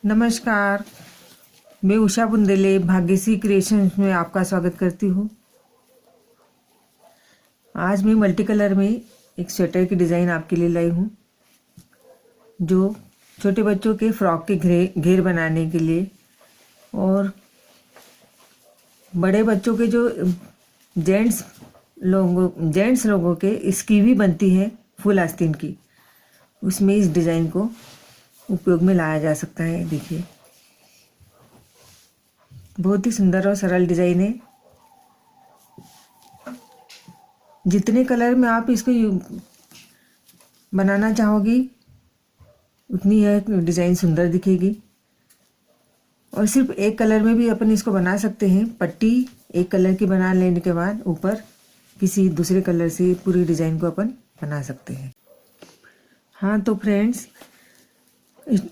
नमस्कार, मैं उषा बुंदेले भाग्यश्री क्रिएशंस में आपका स्वागत करती हूँ। आज मैं मल्टी कलर में एक स्वेटर की डिज़ाइन आपके लिए लाई हूँ, जो छोटे बच्चों के फ्रॉक के घेर बनाने के लिए और बड़े बच्चों के जो जेंट्स लोगों के स्कीवी बनती है फुल आस्तीन की, उसमें इस डिज़ाइन को उपयोग में लाया जा सकता है। देखिए, बहुत ही सुंदर और सरल डिज़ाइन है। जितने कलर में आप इसको बनाना चाहोगी उतनी यह डिज़ाइन सुंदर दिखेगी। और सिर्फ एक कलर में भी अपन इसको बना सकते हैं। पट्टी एक कलर की बना लेने के बाद ऊपर किसी दूसरे कलर से पूरी डिज़ाइन को अपन बना सकते हैं। हाँ, तो फ्रेंड्स,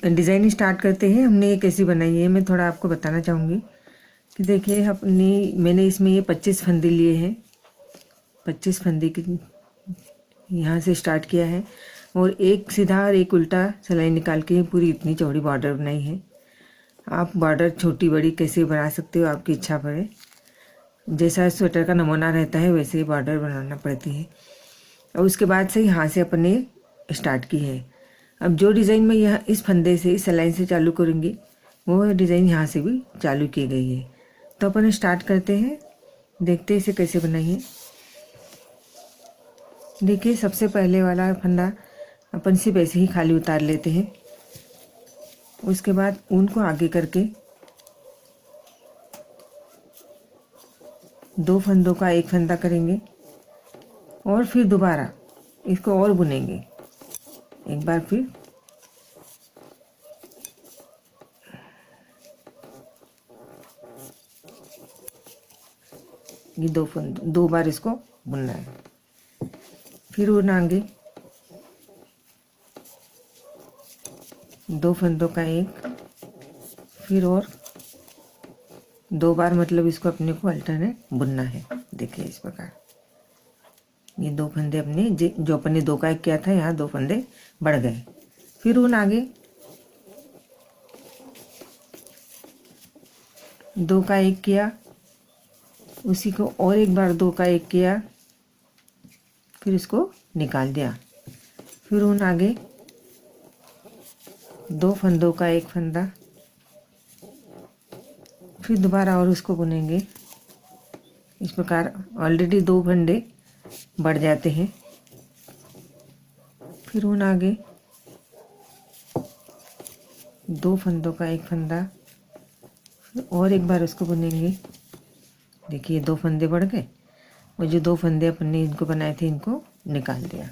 डिज़ाइन स्टार्ट करते हैं। हमने ये कैसी बनाई है मैं थोड़ा आपको बताना चाहूँगी कि देखिए, मैंने इसमें ये 25 फंदे लिए हैं। 25 फंदे की यहाँ से स्टार्ट किया है और एक सीधा और एक उल्टा सिलाई निकाल के पूरी इतनी चौड़ी बॉर्डर बनाई है। आप बॉर्डर छोटी बड़ी कैसे बना सकते हो, आपकी इच्छा पर है। जैसा स्वेटर का नमूना रहता है वैसे ही बॉर्डर बनाना पड़ती है। और उसके बाद से यहाँ से अपन ने स्टार्ट की है। अब जो डिज़ाइन मैं यहाँ इस फंदे से, इस लाइन से चालू करूँगी, वो डिज़ाइन यहाँ से भी चालू की गई है। तो अपन स्टार्ट करते हैं, देखते हैं इसे कैसे बनाई है। देखिए, सबसे पहले वाला फंदा अपन सिर्फ ऐसे ही खाली उतार लेते हैं। उसके बाद ऊन को आगे करके दो फंदों का एक फंदा करेंगे और फिर दोबारा इसको और बुनेंगे एक बार। फिर ये दो बार इसको बुनना है। फिर ऊन आगे दो फंदों का एक, फिर और दो बार, मतलब इसको अपने को अल्टरनेट बुनना है। देखिए इस प्रकार ये दो फंदे अपने जो अपन ने दो का एक किया था, यहाँ दो फंदे बढ़ गए। फिर ऊन आगे दो का एक किया, उसी को और एक बार दो का एक किया, फिर इसको निकाल दिया। फिर ऊन आगे दो फंदों का एक फंदा, फिर दोबारा और उसको बुनेंगे। इस प्रकार ऑलरेडी दो फंदे बढ़ जाते हैं। फिर ऊन आगे दो फंदों का एक फंदा, फिर और एक बार उसको बुनेंगे। देखिए दो फंदे बढ़ गए और जो दो फंदे अपन ने इनको बनाए थे इनको निकाल दिया।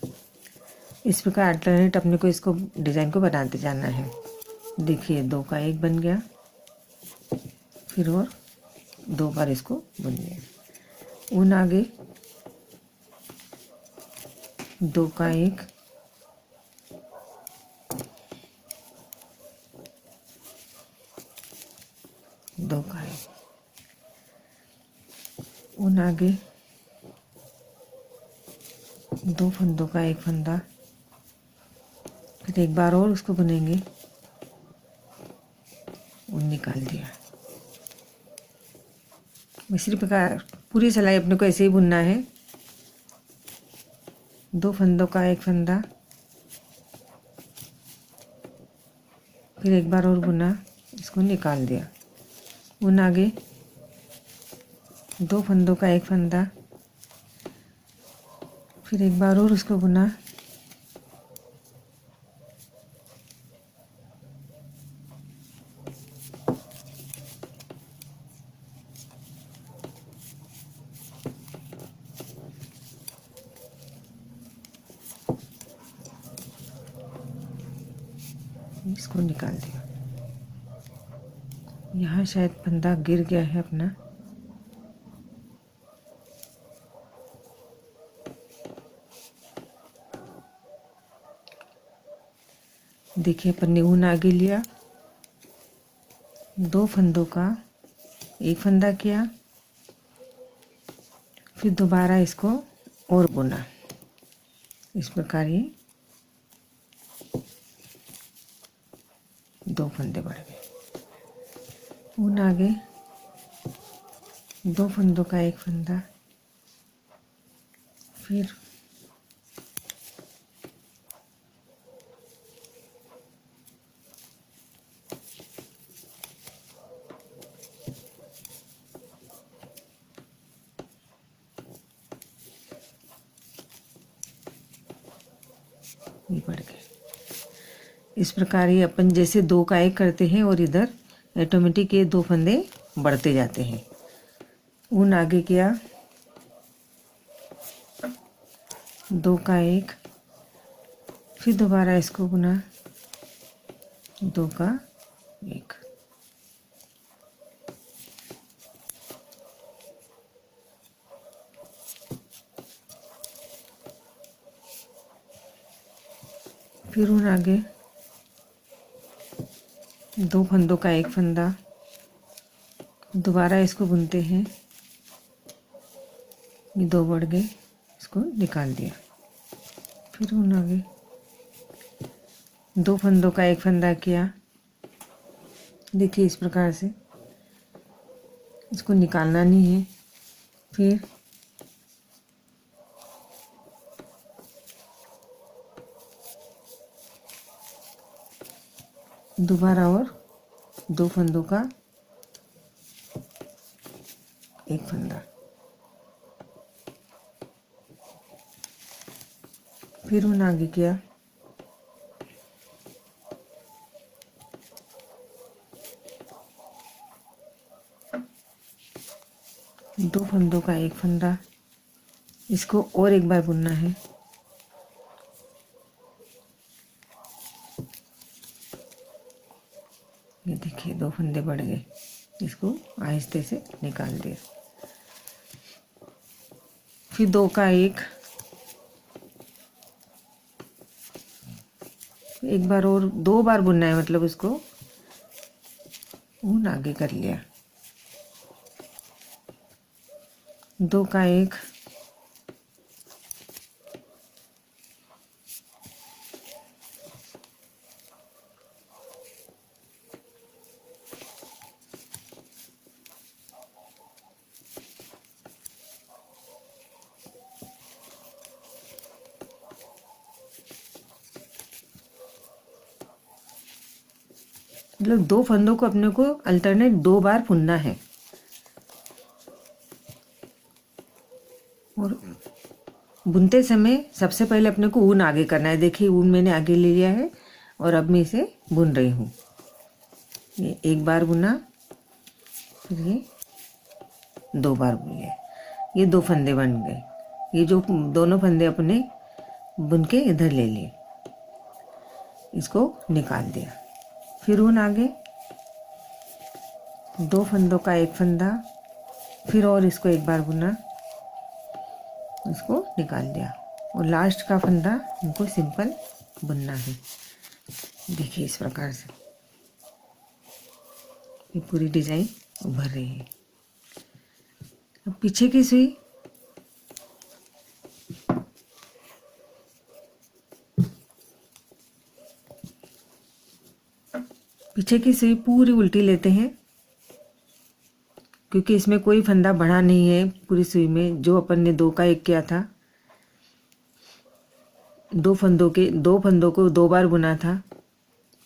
इस प्रकार अल्टरनेट अपने को इसको डिज़ाइन को बनाते जाना है। देखिए दो का एक बन गया, फिर और दो बार इसको बुन लिया। ऊन आगे दो का एक, दो का एक, ऊन आगे दो फंदों का एक फंदा, फिर एक बार और उसको बुनेंगे। ऊन निकाल दिया। इसी प्रकार पूरी सिलाई अपने को ऐसे ही बुनना है। दो फंदों का एक फंदा, फिर एक बार और बुना, इसको निकाल दिया। ऊन आगे दो फंदों का एक फंदा, फिर एक बार और उसको बुना, इसको निकाल दिया। यहाँ शायद फंदा गिर गया है अपना। देखिए अपन ने ऊन आगे लिया, दो फंदों का एक फंदा किया, फिर दोबारा इसको और बुना। इस प्रकार ये दो फंदे बढ़ गए। ऊन आगे 2 फंदों का एक फंदा, फिर ये बढ़ गए। इस प्रकार ये अपन जैसे 2 का 1 करते हैं और इधर ऑटोमेटिक ये 2 फंदे बढ़ते जाते हैं। ऊन आगे किया 2 का 1, फिर दोबारा इसको बुना 2 का 1, फिर ऊन आगे 2 फंदों का 1 फंदा, दोबारा इसको बुनते हैं, ये 2 बढ़ गए, इसको निकाल दिया। फिर ऊन आगे 2 फंदों का 1 फंदा किया, देखिए इस प्रकार से इसको निकालना नहीं है। फिर दोबारा और 2 फंदों का 1 फंदा, फिर ऊन आगे किया 2 फंदों का 1 फंदा, इसको और एक बार बुनना है। ये देखिए 2 फंदे बढ़ गए, इसको आहिस्ते से निकाल दिया। फिर 2 का 1, एक बार और 2 बार बुनना है, मतलब उसको ऊन आगे कर लिया। 2 का 1, मतलब 2 फंदों को अपने को अल्टरनेट 2 बार बुनना है। और बुनते समय सबसे पहले अपने को ऊन आगे करना है। देखिए ऊन मैंने आगे ले लिया है और अब मैं इसे बुन रही हूँ। ये 1 बार बुना, फिर ये 2 बार बुन लिया, ये 2 फंदे बन गए। ये जो दोनों फंदे अपने बुन के इधर ले लिए, इसको निकाल दिया। फिर ऊन आगे 2 फंदों का 1 फंदा, फिर और इसको 1 बार बुना, इसको निकाल दिया और लास्ट का फंदा हमको सिंपल बुनना है। देखिए इस प्रकार से ये पूरी डिजाइन उभर रही है। अब पीछे की सुई पूरी उल्टी लेते हैं, क्योंकि इसमें कोई फंदा बढ़ा नहीं है पूरी सुई में। जो अपन ने 2 का 1 किया था, 2 फंदों को 2 बार बुना था,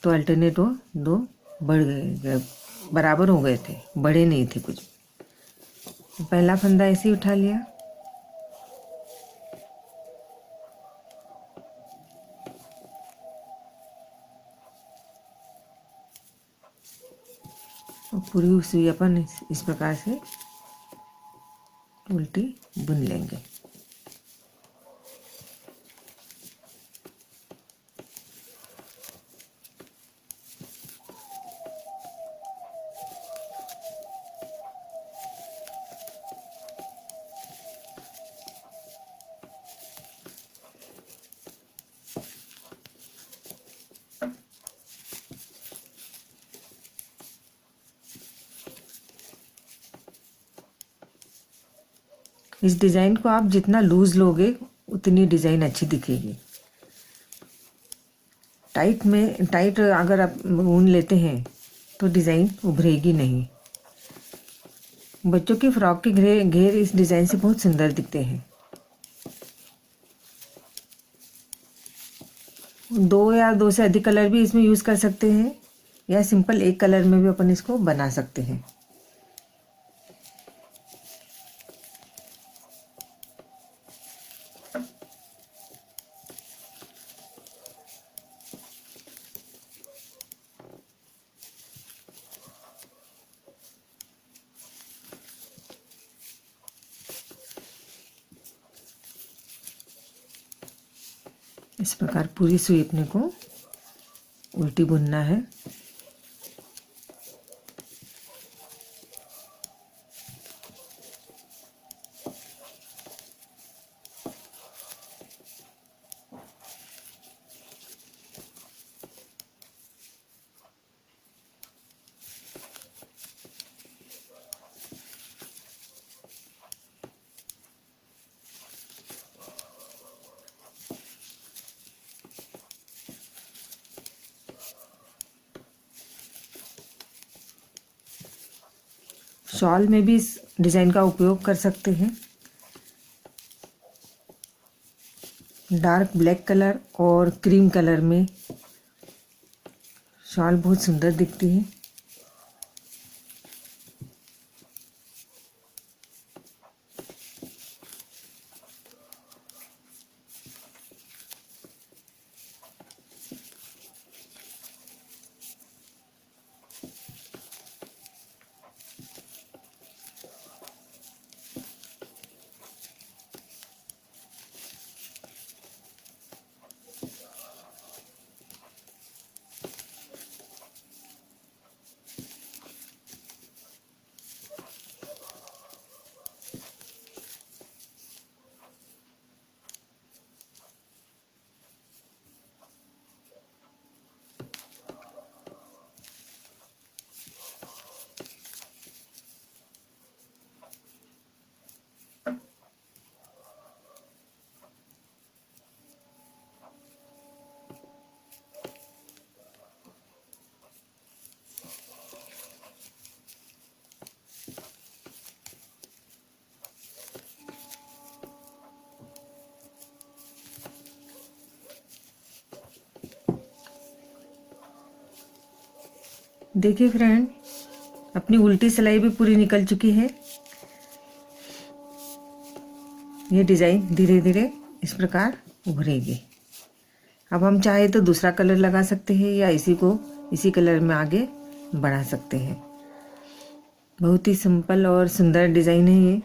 तो अल्टरनेट वो 2 बढ़ गए, बराबर हो गए थे, बड़े नहीं थे कुछ। पहला फंदा ऐसे ही उठा लिया, और पूरी सुई अपन इस प्रकार से उल्टी बुन लेंगे। इस डिज़ाइन को आप जितना लूज लोगे उतनी डिज़ाइन अच्छी दिखेगी। टाइट अगर आप ऊन लेते हैं तो डिज़ाइन उभरेगी नहीं। बच्चों की फ्रॉक के घेर इस डिज़ाइन से बहुत सुंदर दिखते हैं। 2 या 2 से अधिक कलर भी इसमें यूज़ कर सकते हैं, या सिंपल एक कलर में भी अपन इसको बना सकते हैं। इस प्रकार पूरी सुई अपने को उल्टी बुनना है। शॉल में भी इस डिज़ाइन का उपयोग कर सकते हैं। डार्क ब्लैक कलर और क्रीम कलर में शॉल बहुत सुंदर दिखती है। देखिए फ्रेंड, अपनी उल्टी सिलाई भी पूरी निकल चुकी है। ये डिज़ाइन धीरे धीरे इस प्रकार उभरेगी। अब हम चाहे तो दूसरा कलर लगा सकते हैं या इसी कलर में आगे बढ़ा सकते हैं। बहुत ही सिंपल और सुंदर डिज़ाइन है ये।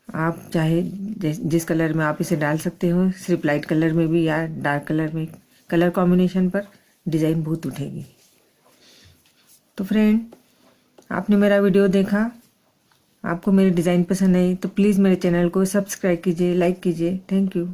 आप चाहे जिस कलर में आप इसे डाल सकते हो, सिर्फ लाइट कलर में भी या डार्क कलर में, कलर कॉम्बिनेशन पर डिज़ाइन बहुत उठेगी। तो फ्रेंड, आपने मेरा वीडियो देखा, आपको मेरी डिज़ाइन पसंद आई तो प्लीज़ मेरे चैनल को सब्सक्राइब कीजिए, लाइक कीजिए। Thank you.